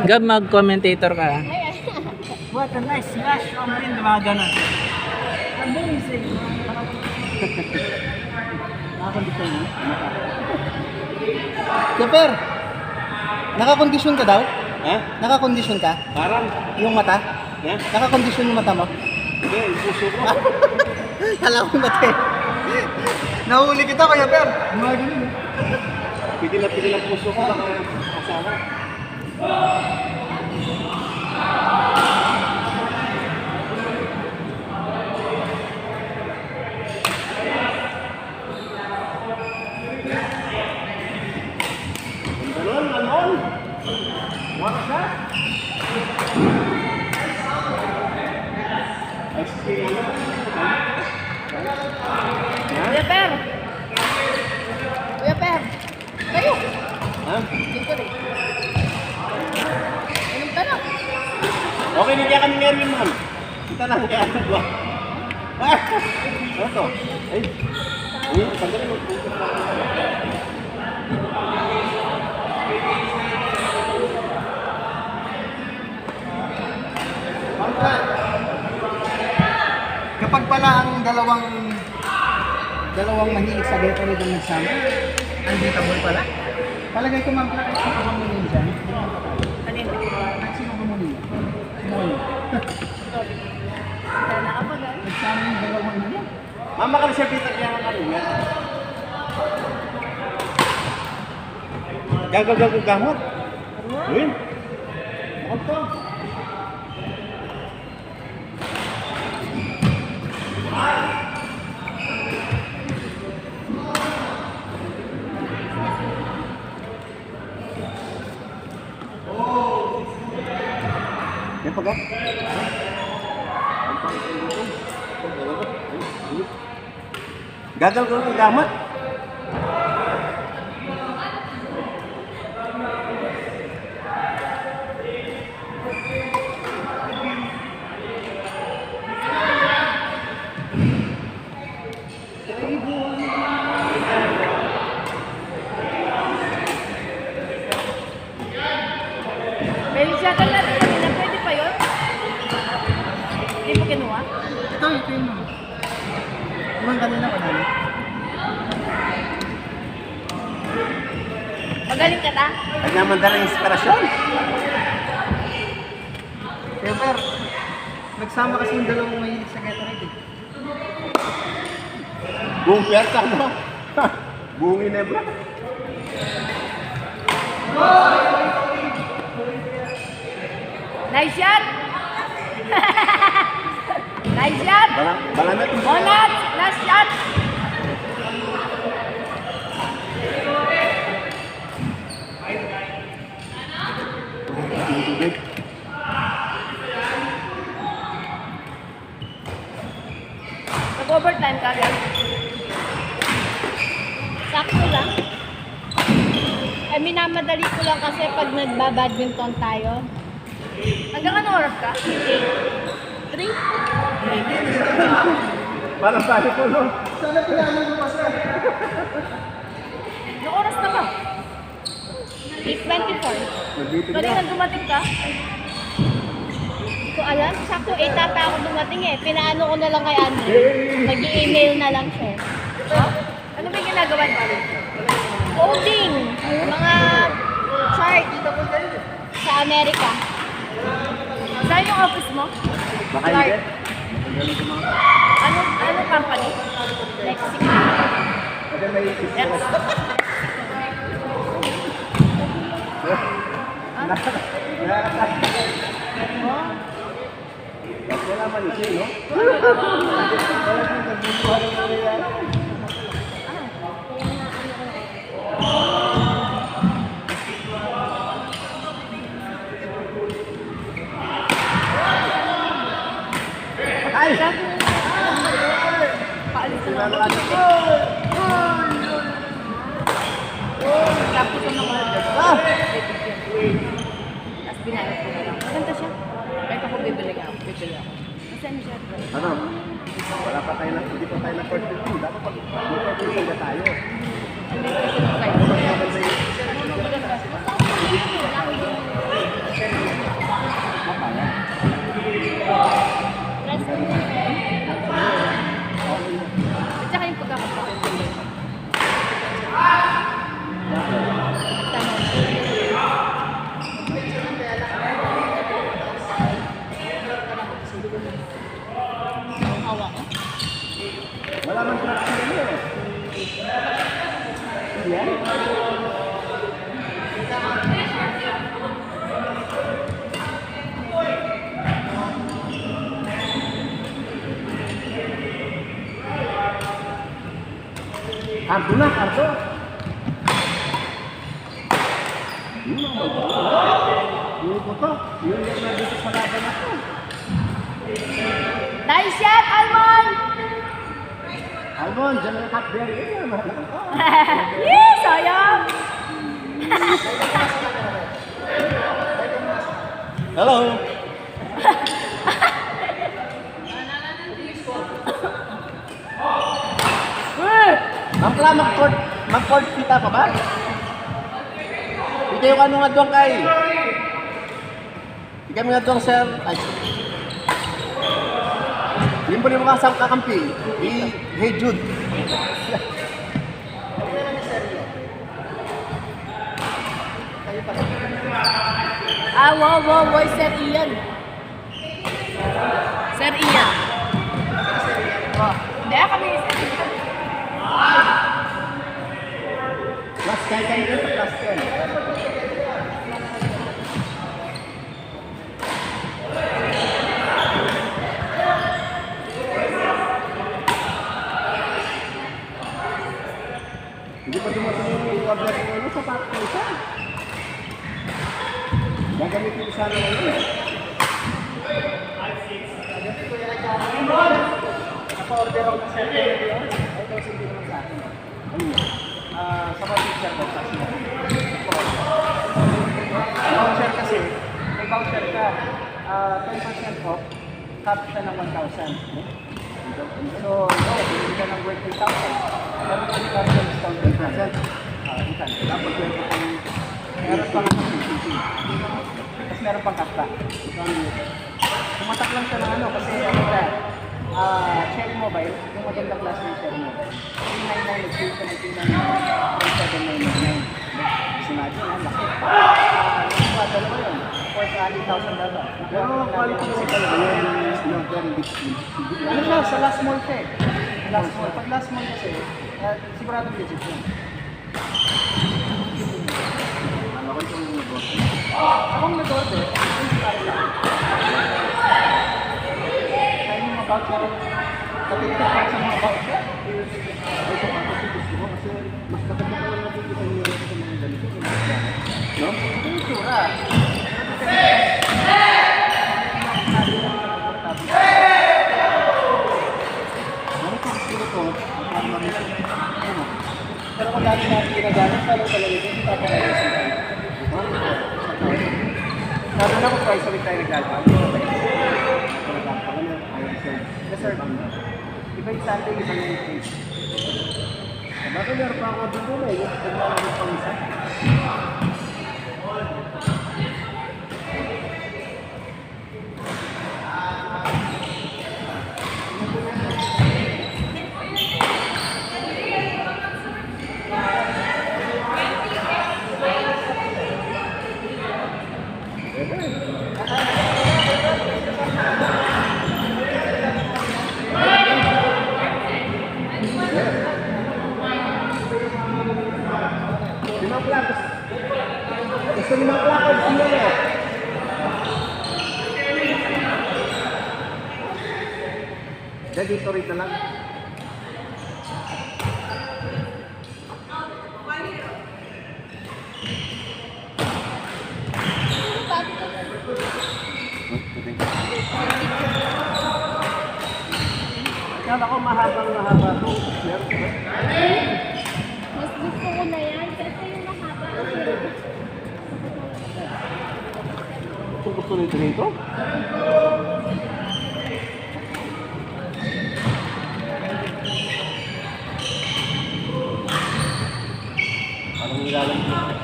Gab, mag-commentator ka. What a nice smash from Rin, diba ganun? Amazing! Nakakondisyon mo? Keper! Nakakondisyon ka daw? Ha? Nakakondisyon ka? Parang? Yung mata? Ha? Nakakondisyon yung mata mo? Hindi, yung puso ko. Kala ko mata eh. Nahuli kita, Kuya Per. Gumagano mo. Pigil ang puso ko. Baka kasama. Ganon. Wala ka? Kuya Per! Kuya Per! Kayo! Ha? Dito rin. Anong tanong? Okay, hindi kami meron, ma'am. Kita lang kaya ano ba? Ano to? Ay. Uy, sandali mo. Kapag pala ang dalawang mahilig sa Gatorade ang nagsama, unbeatable pala. Palagay ko, ma'am, kahit sino kumuli dyan. Alin? Kahit sino kumuli. Sino? Sana ka pa Nagsama yung dalawang mahilig. Mama ka na siya pitag kaya ka rin yan. Gago gamot. Uy. Bakit to? Yan pag gagal ko ng gamot. May shuttle natin kanina. Pwede pa yun? Hindi mo kinuha? Ito yung ma'am. Ibang kanina pa namin. Magaling ka ta? Nagmamanda ng inspirasyon. Kaya Per, nagsama kasi yung dalawang mahilig sa Gatorade eh. Buong piyersa, no? Buong inebra. Nice shot! Nice shot! Bala na. Monat! Last shot! Tubig. Nag-overtime ka agad? Sakto lang. Ay, minamadali ko lang kasi pag nagbabadminton tayo. Hanggang anong oras ka? 3? Parang tayo ko, no? Sana pinano mo pa sir. Anong oras na ba? 8:24. Nag-meeting Sorry na. na dumating ka? Hindi ko alam. Sakto 8 ata ako dumating eh. Pinaano ko na lang kay Andre. Mag-i-email na lang siya. Huh? Ano ba yung ginagawa niyo? Coding! Mga chart sa Amerika. Saan yung office mo? Baka Clark. hindi. Ano company? Lexicon. Kasi may Lex. wala man ito, no? Ay! Paalis na lang. Tapos ang mga tapos binalot ko na lang. Maganda siya. Kahit ako bibili ako. Masaan siya? Ano? Wala pa tayo na, hindi pa tayo na first 15. Dapat pag first 15 na tayo. Hindi kasi nung kayo. Cardo na, Cardo. Yun ko to. Yun yung nandito sa laban na to. Nice shot, Almon! Almon, dyan ang hotberry. Yee, sayang! Hello. Ang pala, mag-court kita pa ba? Hindi yung ano nga doon kay. Hindi kami nga doon, sir. Ay. Yung pala yung kasang kakampi. Hey, Jude. Wow, Sir Ian. Sir Ian. Hindi, kami Sir Ian. Plus 10 kayo sa plus 10. Hindi pa dumating yung order ko ano sa isa. Gagamitin ko sana ngayon. Napa-order ako ng cellphone na yun. Ay, tapos hindi naman sa akin. Ano yun? Sa voucher ko kasi. Voucher kasi, may voucher ka. 10% off, cap siya ng 1,000. So, hindi ka ng worth 8,000. Pero kung ka ng discount 10%. Dapat yun po kung meron pang PCC. Tapos meron pang kasta. Tumatak lang siya ng ano kasi ano ka, Cherry Mobile, yung magandang class ng Cherry Mobile. 399, nag-save ka ng 399, 799. Imagine, laki. Yung pa, dalawa yun. 4,000 dapat. Pero ang quality kasi talaga yun is not very big. Ano siya, sa last mall siya eh. Last mall. Pag last mall kasi, siguradong legit yun. Ano ko itong nag-order? Akong nag-order, hindi tayo lang. Kaya yung mga voucher, kapit-kapit pa sa mga voucher. Ay, ito ako kasi gusto ko kasi mas maganda ko lang natin kita yung sa mga ganito. No? Yung itsura. Ano ko gusto ko? Ang mamiss. Ano? Pero kung dati natin ginagamit, parang talaga hindi papakayos yung tayo. Sabi na kung twice a week tayo naglalakad. Reserve. Iba yung Sunday, iba yung weekdays. Bakit meron pa ako dito na eh? Naglalagay pang isa. Limang platos. Gusto limang platos. Sino mo? Dito rito lang. Akala ko mahaba to. Meron ba? Mas gusto ko na yan kasi yung mahaba. Kung gusto nito nito? Parang nilalang dito.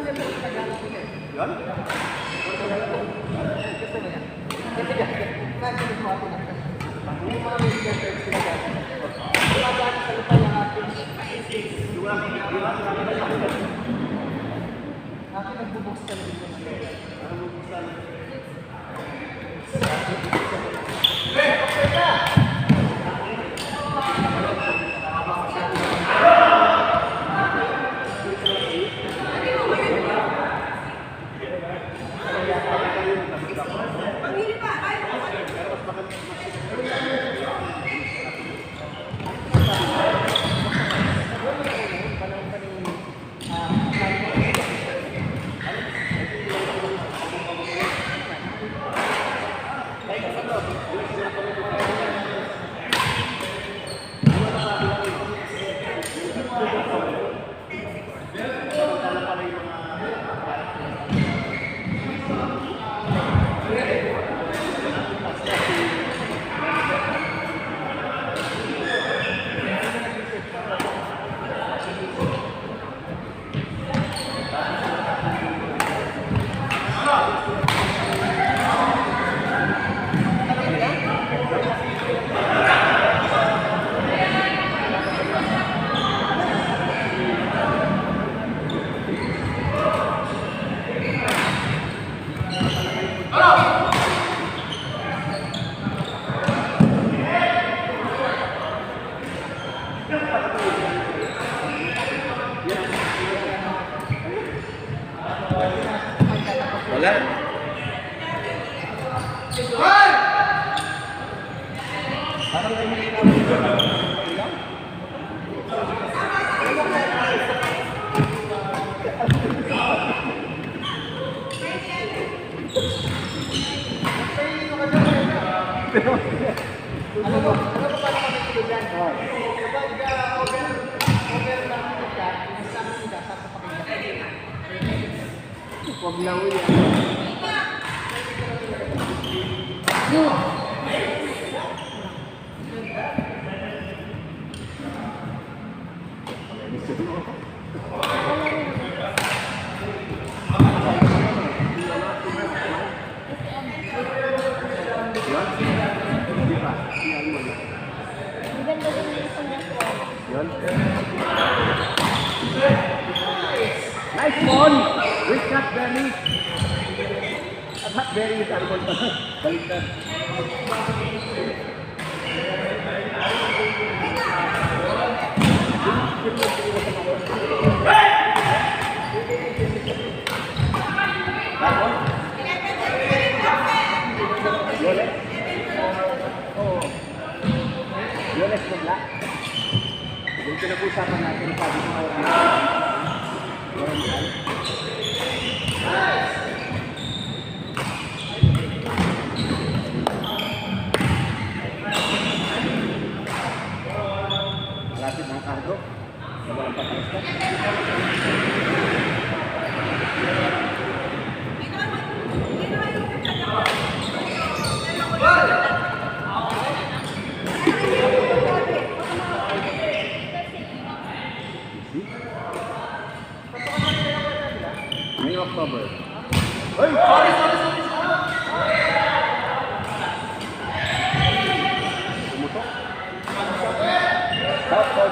Yun? Wala. Huwag na ulit. Ang ganda din yung isang network. Yun? Nice ball! With that belly. At that belly is alcohol pa. Baliktad. Yoles? Oo. Yoles mo black? Yung pinag-usapan natin, sabi ko malapit ng cargo. Walang patalas ka. May October. Hey! Sorry! Tumutok? Stop, stop.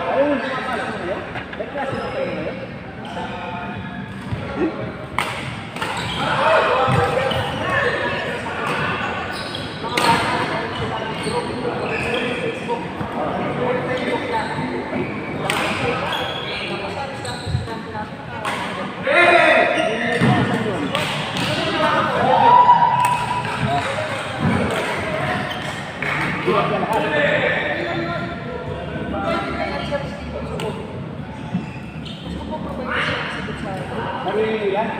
Ayun, sumapasok mo yun? May klase na kayo ngayon? Sarili lang.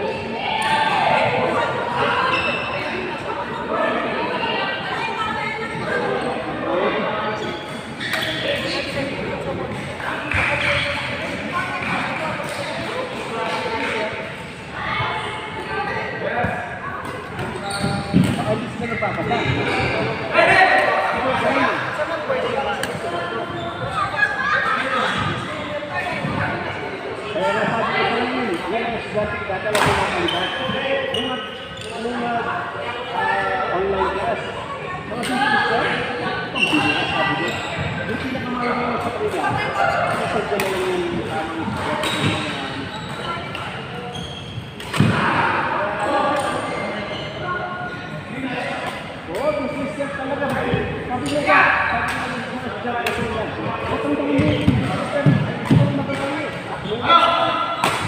Alis na nagpapasa. Kaya nasabi ko sa inyo, dadala ko ng kalidad. Nung online class, mga sister, pag-bilis, sabi ko, yung pinakamahal sa kanila, nasad ko na lang yung tamang oo, yung sister talaga. Sabi nila,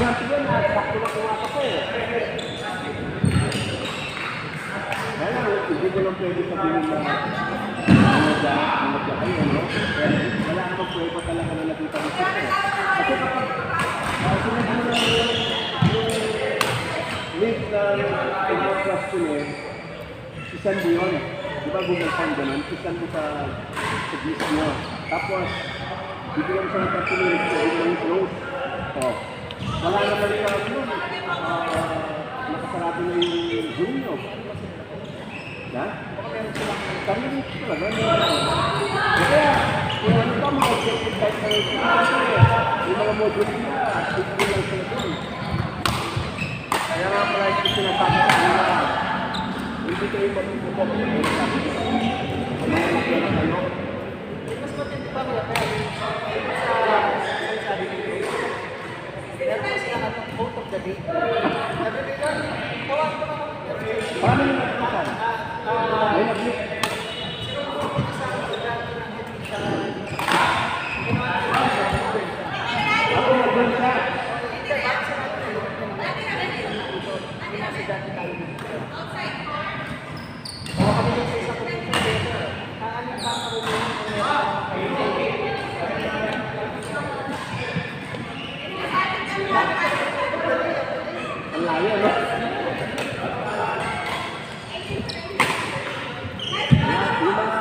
dati yun, sakto na kumaka ko eh. Kaya lang, hindi ko lang pwede sabihin na ano kayo, no? Wala namang pwede talaga na nakita ko siya. Kasi kapag sunod mo na yung link na pinag-trust ko niya, isan mo yun. Di ba Google Form ganun? Isan mo sa list mo. Tapos, bibigyan mo sa ng 30 minutes, bibigyan mo yung close. Oh. Wala naman sa ano, nakasarado na yung Zoom nyo. Ha? Kami dito talaga. Kaya, kung ano pa mga objective type na yung mga module nila, bigyan lang sila doon. Kaya nga pala yung sinasabi sa kanila, hindi kayo matutupok na yung sabi ko. Mga nagyan ang ano. Mas matindi pa nila, kaya sa sabi ko, meron ko sila ng quote of the day. Sabi ko, tawag ko naman. Paano yung nagpasan? May nag-link. Ako nag-link siya. Ang layo, no? Yung mga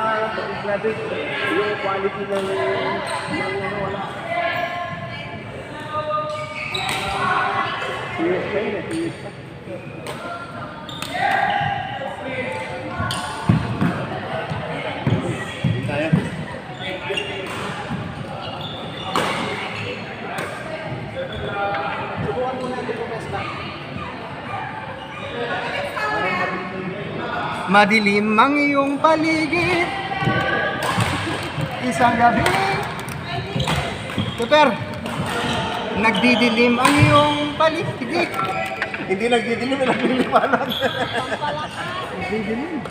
graduate, yung quality ng ano, wala. Serious pa yun, serious pa. Tayo. Subukan mo natin po, Pesta. Madilim ang iyong paligid. Isang gabi. Super. Nagdidilim ang iyong paligid. Hindi nagdidilim, nagliliwanag. Nagdidilim.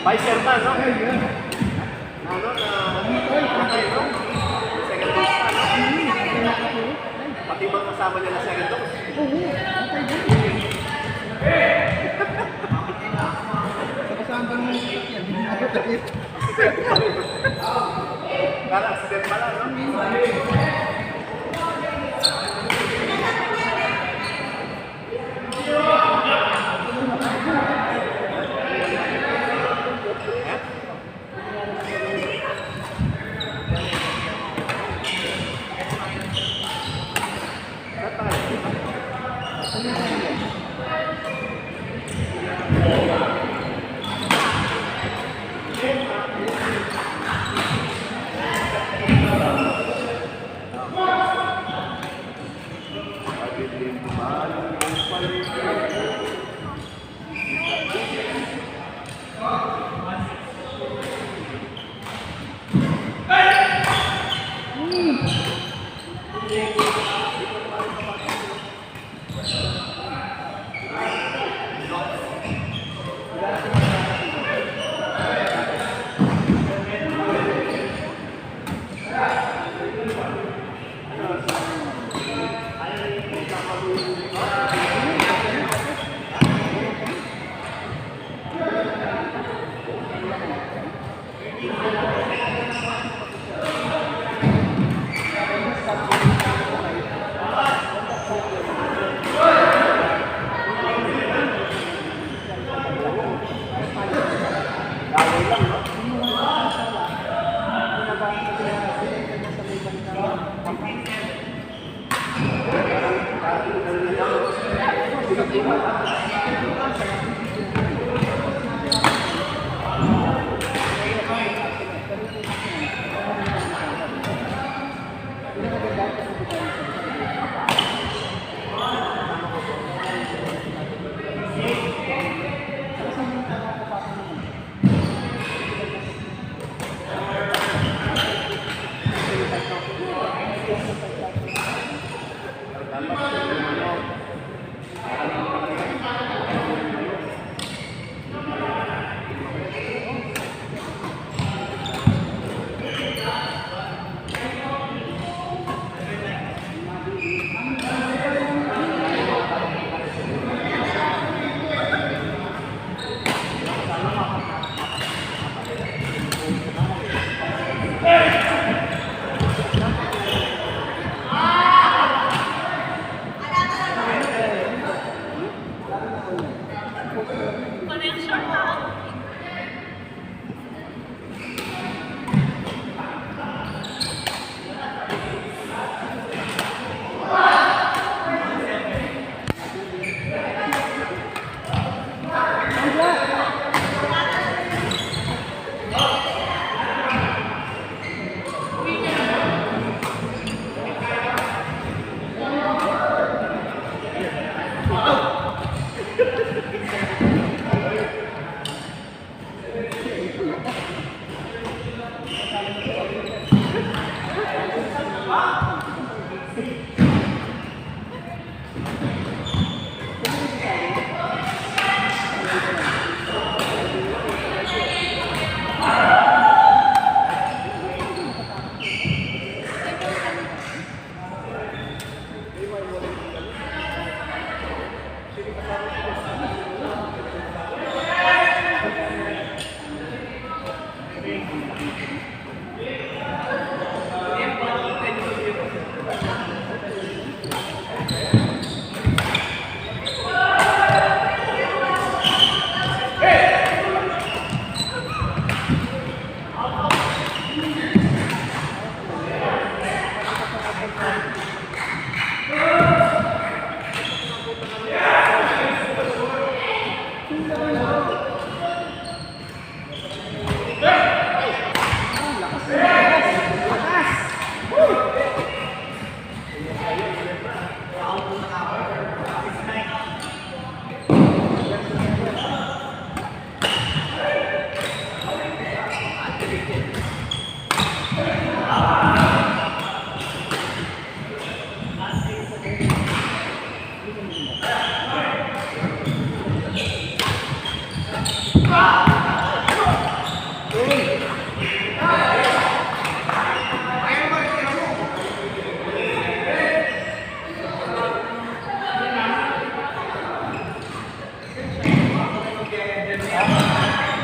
Vice chairman, no? Ano na? Second dose na, no? Pati bang kasama niya na second dose? Kasama ng yan. Kala, accident pala, no? Pilipinas.